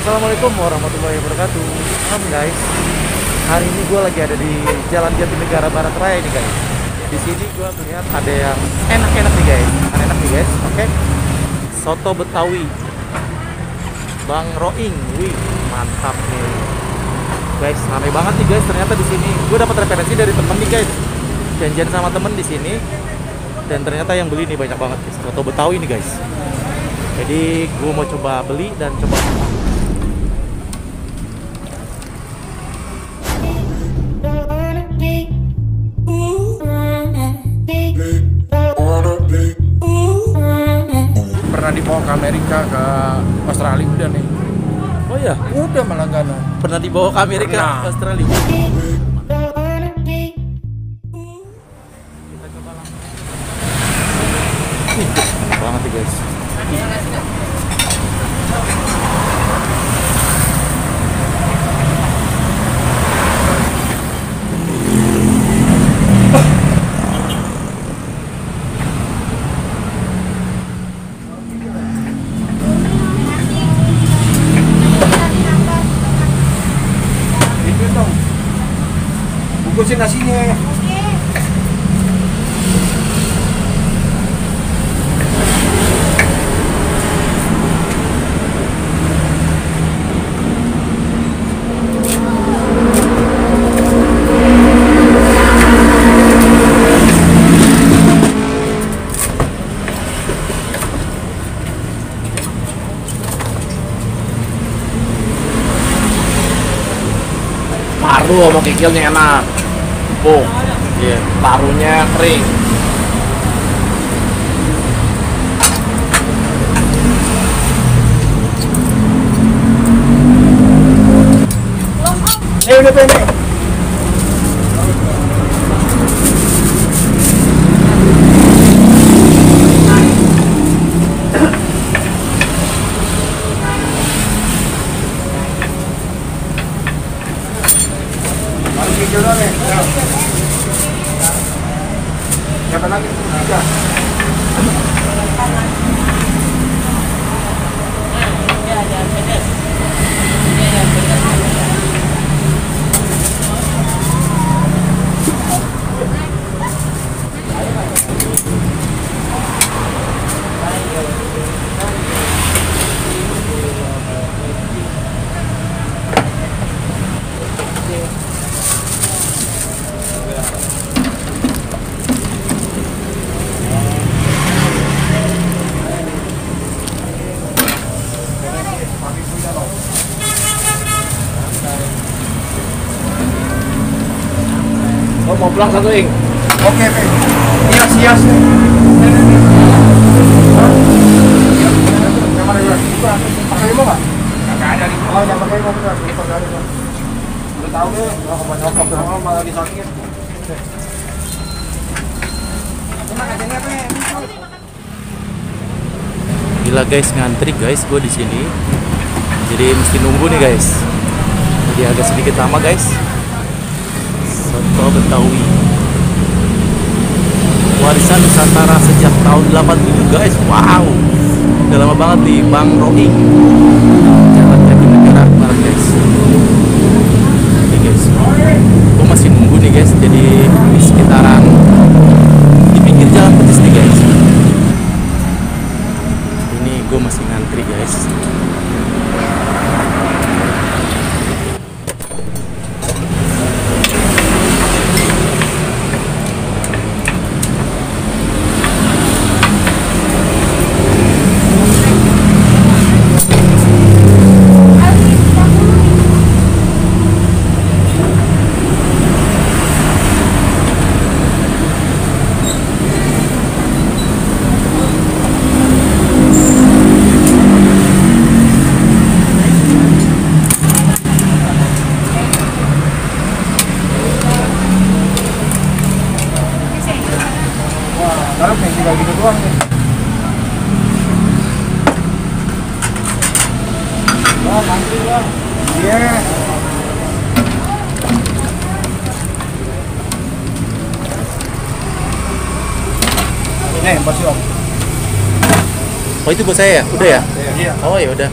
Assalamualaikum warahmatullahi wabarakatuh. Guys, hari ini gue lagi ada di Jalan Jatinegara Barat Raya nih guys. Di sini gue melihat ada yang enak-enak nih guys. Enak nih guys. Oke. Soto Betawi Bang Roing. Wih, mantap nih. Guys, ramai banget nih guys. Ternyata di sini gue dapat referensi dari temen nih guys. Janjian sama temen di sini. Dan ternyata yang beli nih banyak banget guys. Soto Betawi nih guys. Jadi gue mau coba beli dan coba makan. Pernah dibawa ke Amerika, ke Australia udah nih. Oh ya? Udah malah Langganan. Pernah dibawa ke Amerika, ke Australia. Kita coba langsung. Enak banget nih guys. Itu dong. Bungkusin nasinya. Paru sama kikilnya enak, empuk, Iya. parunya kering. Udah pendek. Kikil doang ya? Siapa lagi? Tiga. Oh, mau pulang satu ing? Oke, Pe. Hias. Yang mana ya? Pakai limo nggak? Nggak ada limo. Oh, yang pakai limo benar. Pakai limo. Udah tahu deh, nggak mau nyokap sama malah disakit. Tenang aja nih, Pe. Gila guys, ngantri guys gue di sini. Jadi mesti nunggu nih guys. Jadi agak sedikit lama guys. Soto Betawi warisan Nusantara sejak tahun 87 guys. Wow, udah lama banget nih Bang Roing Jalan Jatinegara Barat guys. Ini guys, gue masih nunggu nih guys. Jadi di sekitaran di pinggir jalan Petis nih guys. Ini gue masih ngantri guys. Taruh kayak tinggal gitu doang nih. Wah, mantap lah. Iya. Nih, pasti Om. Oh itu buat saya ya? Udah ya? Iya. Oh ya udah.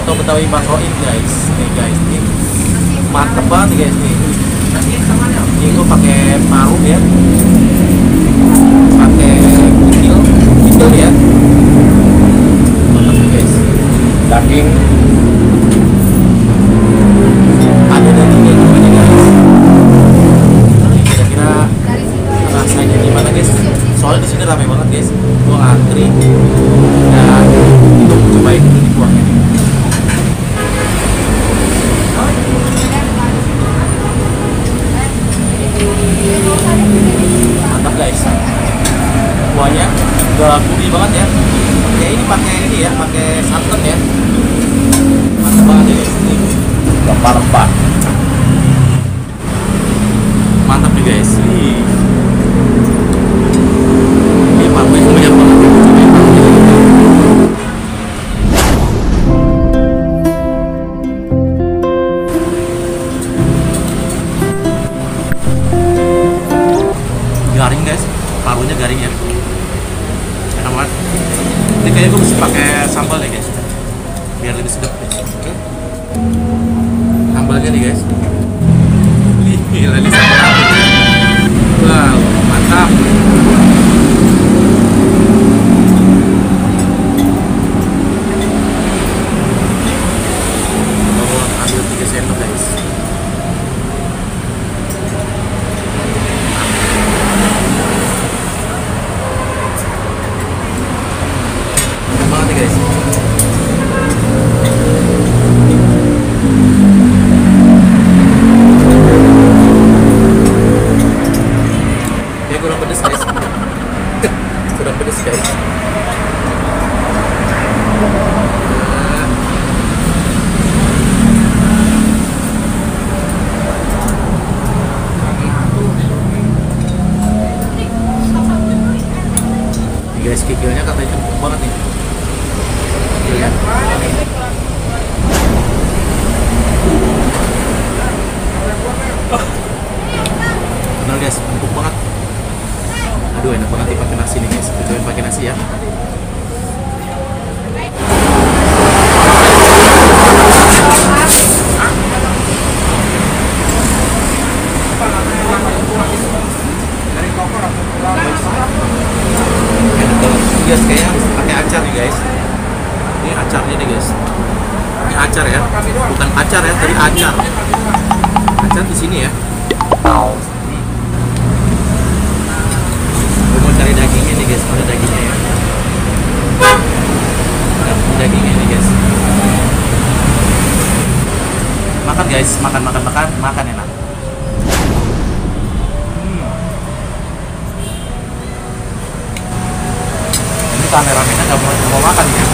soto Betawi Bang Roim guys. Nih guys, nih mantep banget nih guys nih. Ini gue pakai paru ya, pakai kikil ya. Mantap nih guys. Daging ada dagingnya juga nih guys. Ini kira-kira rasanya gimana guys? Soalnya di sini rame banget guys. Gua ngantri dan itu cobain dulu di kuahnya nih. Mantap guys. Kuahnya udah gurih banget ya. Ya ini pakai ini ya, pakai santan ya. Mantap banget ya guys. Ini rempah-rempah. mantap nih guys. Ini parunya banyak banget. Cobain parunya lagi. Garing guys, parunya garing ya. Enak banget. Ini kayaknya gue mesti pakai sambal ya guys, biar lebih sedap guys. Oke. Sambalnya nih guys. Wih, gila nih sambal apa nih? Wow, mantap. Mau ambil 3 sendok guys. Enak banget nih guys. Kurang pedes guys. Kurang pedes guys. Nih guys, kikilnya katanya empuk banget nih. Kikilnya. Benar guys, empuk banget. Aduh, enak banget nih pakai nasi nih guys. Cobain pakai nasi ya. Enak banget guys, kayaknya pakai acar nih guys. Ini acarnya nih guys. Ini acar ya, bukan pacar ya, tapi acar. Acar di sini ya. Mau cari dagingnya nih guys, ada dagingnya ya. Nah, ini dagingnya nih guys. Makan guys, makan enak. Ini kameramennya nggak mau makan ya.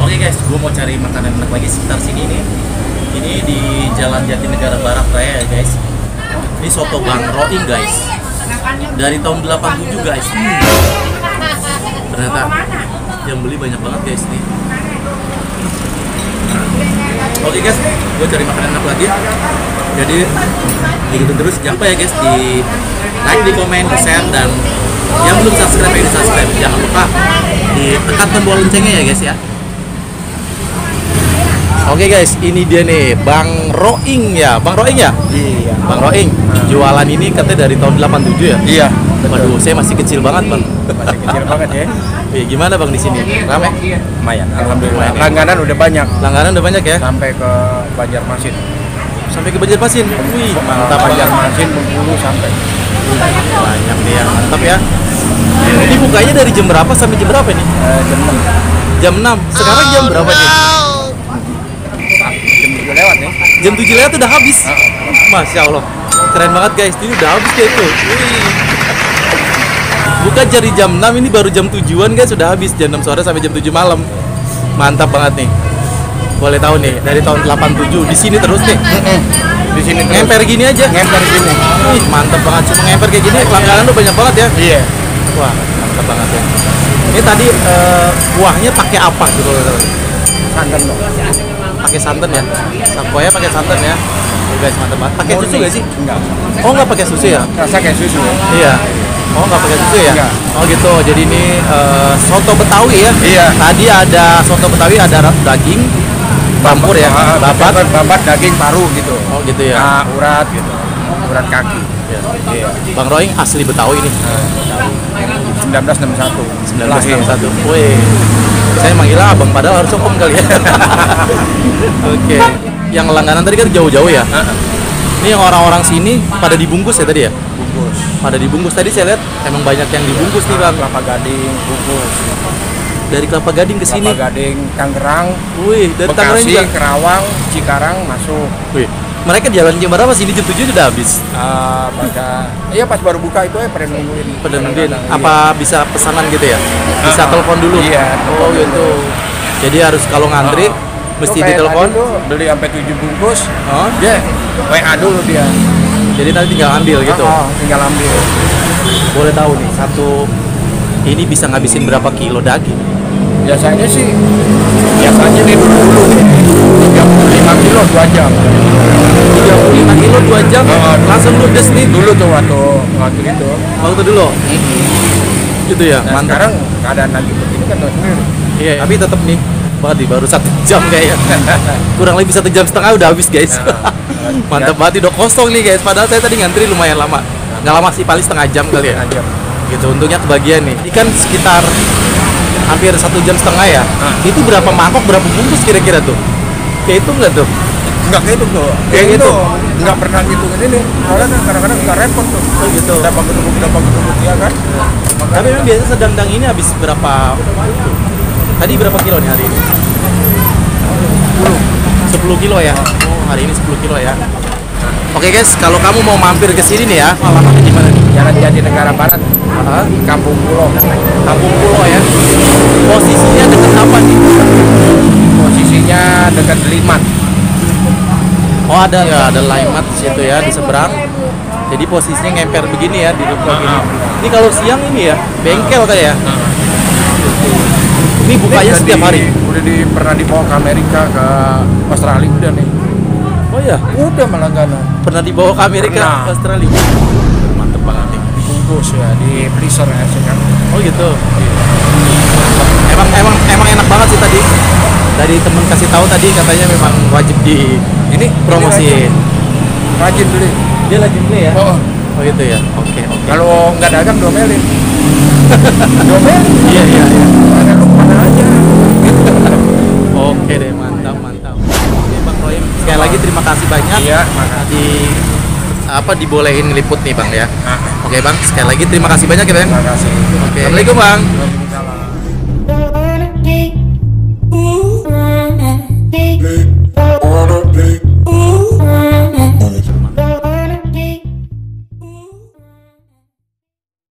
Oke guys, gue mau cari makanan enak lagi sekitar sini nih. Ini di Jalan Jatinegara Barat Raya ya guys. Ini soto Bang Roim guys. Dari tahun 87 guys. Ternyata yang beli banyak banget guys nih. Oke guys, gue cari makanan enak lagi. Jadi ikutin terus, jangan lupa ya guys di like, di komen, di share, dan yang belum subscribe ya di subscribe. Jangan lupa ditekan tombol loncengnya ya guys ya. Oke guys, ini dia nih Bang Roim ya, Bang Roim ya? Iya. Bang Roim, jualan ini katanya dari tahun 87 ya? Iya. Waduh, saya masih kecil banget Bang. Masih kecil banget ya. Gimana Bang di sini? Rame? Lumayan. Alhamdulillah. Lumayan. Langganan udah banyak. Langganan udah banyak ya? Sampai ke Banjarmasin. Sampai ke Banjarmasin? Wih, mantap banget. Banjarmasin, Bengkulu sampai. Banyak nih yang mantap ya. Ini bukanya dari jam berapa sampai jam berapa nih? Jam 6. Jam 6. Sekarang jam berapa nih? Jam 7 lewat nih. Jam 7 lewat udah habis. Masya Allah. Keren banget guys. Ini udah habis kayak itu. Buka dari jam 6, ini baru jam 7-an guys, sudah habis. Jam 6 sore sampai jam 7 malam. Mantap banget nih. Boleh tahu nih, dari tahun 87 di sini terus nih. Di sini terus. Ngemper gini aja. Ngemper gini. Wih, mantap banget. Cuma ngemper kayak gini, langganan tuh banyak banget ya. Iya. Wah, mantap banget ya. Ini tadi kuahnya pakai apa gitu? Santan dong. Pakai pakai santan ya. Sakoya pakai santan ya. Tuh guys, mantap banget. Pakai susu nggak sih? Enggak. Oh, nggak pakai susu ya? Rasa kayak susu. Iya. Oh, nggak pakai susu ya? Enggak. Oh gitu. Jadi ini soto Betawi ya? Iya. Tadi ada soto Betawi, ada daging, campur ya, babat daging paru gitu. Oh gitu ya. Nah, urat gitu. Urat kaki. Iya. Bang Roing asli Betawi ini. 1961. 1961. Wih. Saya manggilnya abang padahal harus om kali ya. Oke. Yang langganan tadi kan jauh-jauh ya. Ini yang orang-orang sini pada dibungkus ya tadi ya? Bungkus. Pada dibungkus tadi saya lihat emang banyak yang dibungkus nih Bang. Kelapa Gading bungkus. Dari Kelapa Gading ke sini. Kelapa Gading, Tangerang, Wih, dari Tangerang Bekasi, juga. Kerawang, Cikarang masuk. Wih. Mereka jalan jam berapa sini? Jam 7 udah habis. Iya pas baru buka itu pada nungguin. Pada nungguin. Kadang-kadang, Apa bisa pesanan gitu ya? Bisa telepon dulu. Iya. Oh gitu. Jadi harus kalau ngantri mesti Tuh kayak ditelepon. tadi tuh beli sampai 7 bungkus. Oh, Dia WA dulu dia. jadi nanti tinggal ambil gitu. Tinggal ambil. Boleh tahu nih, satu ini bisa ngabisin berapa kilo daging? Biasanya sih nih dulu 35 kilo 2 jam. 35 kilo 2 jam langsung ludes nih. Dulu tuh waktu itu. Waktu dulu. Gitu ya, Nah, mantap. sekarang keadaan lagi begini kan tuh sendiri. Iya, tapi tetap nih banget nih, baru 1 jam kayaknya. Kurang lebih 1,5 jam udah habis guys. Mantap banget, udah kosong nih guys. Padahal saya tadi ngantri lumayan lama. Nggak lama sih, paling setengah jam kali ya. Aja. Gitu, untungnya kebagian nih. Ikan sekitar hampir 1,5 jam ya. Itu berapa mangkok, berapa bungkus kira-kira tuh? Kayak itu nggak tuh? Enggak kayak itu tuh. Kayak gitu? Enggak pernah gitu ini. Soalnya kan kadang-kadang enggak repot tuh. Oh gitu. Dapat ketemu ya kan. Tapi memang biasanya sedang ini habis berapa? Tadi berapa kilo nih hari ini? 10 kilo ya. Oh, hari ini 10 kilo ya. Oke guys, kalau kamu mau mampir ke sini nih ya, alamatnya di mana nih? Jalan Jatinegara Barat, Kampung Pulo. Kampung Pulo ya. Posisinya dekat apa nih? Posisinya dekat Limat. Oh ada ya, ada Laimat di situ ya di seberang. Jadi posisinya ngemper begini ya di depan gini. Ini kalau siang ini ya, bengkel kayak ya. Ini bukanya Udah setiap hari. Pernah dibawa ke Amerika, ke Australia udah nih. Oh ya, Udah malah gana. pernah dibawa ke Amerika, Pernah. ke Australia. Mantep banget nih. Bungkus ya di freezer ya kan. Oh gitu. Emang enak banget sih tadi. Dari temen kasih tahu tadi katanya memang wajib di Ini promosiin. Rajin beli. Dia lagi beli ya? Oh, Oh gitu ya. Oke. kalau nggak dagang domelin. Domelin. Iya. Ada lu mana aja. Oke deh, mantap. Oke Bang Roy, sekali lagi terima kasih banyak. Iya, makasih. Dibolehin liput nih Bang ya. Nah, Oke Bang, sekali lagi terima kasih banyak ya Bang. terima kasih. Oke. Assalamualaikum Bang.